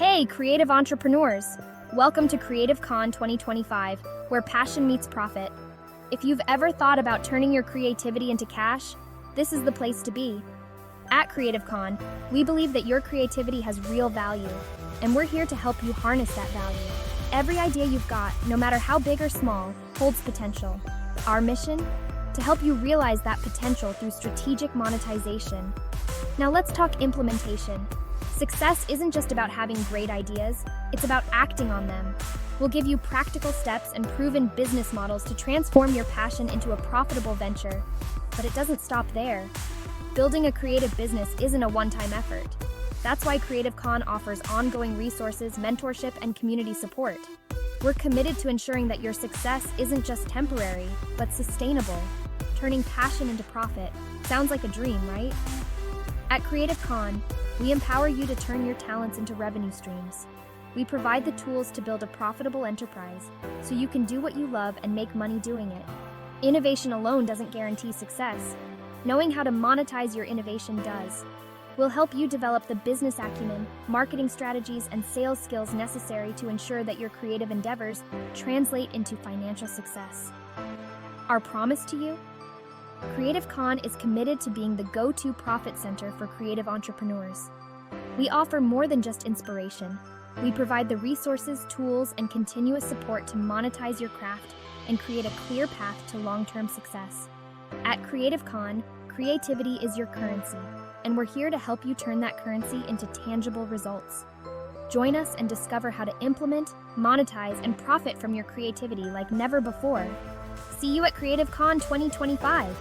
Hey, creative entrepreneurs! Welcome to Creative Con 2025, where passion meets profit. If you've ever thought about turning your creativity into cash, this is the place to be. At Creative Con, we believe that your creativity has real value, and we're here to help you harness that value. Every idea you've got, no matter how big or small, holds potential. Our mission? To help you realize that potential through strategic monetization. Now let's talk implementation. Success isn't just about having great ideas, it's about acting on them. We'll give you practical steps and proven business models to transform your passion into a profitable venture. But it doesn't stop there. Building a creative business isn't a one-time effort. That's why Creative Con offers ongoing resources, mentorship, and community support. We're committed to ensuring that your success isn't just temporary, but sustainable. Turning passion into profit. Sounds like a dream, right? At Creative Con, we empower you to turn your talents into revenue streams. We provide the tools to build a profitable enterprise, so you can do what you love and make money doing it. Innovation alone doesn't guarantee success. Knowing how to monetize your innovation does. We'll help you develop the business acumen, marketing strategies, and sales skills necessary to ensure that your creative endeavors translate into financial success. Our promise to you? Creative Con is committed to being the go-to profit center for creative entrepreneurs. We offer more than just inspiration. We provide the resources, tools, and continuous support to monetize your craft and create a clear path to long-term success. At Creative Con, creativity is your currency, and we're here to help you turn that currency into tangible results. Join us and discover how to implement, monetize, and profit from your creativity like never before. See you at Creative Con 2025.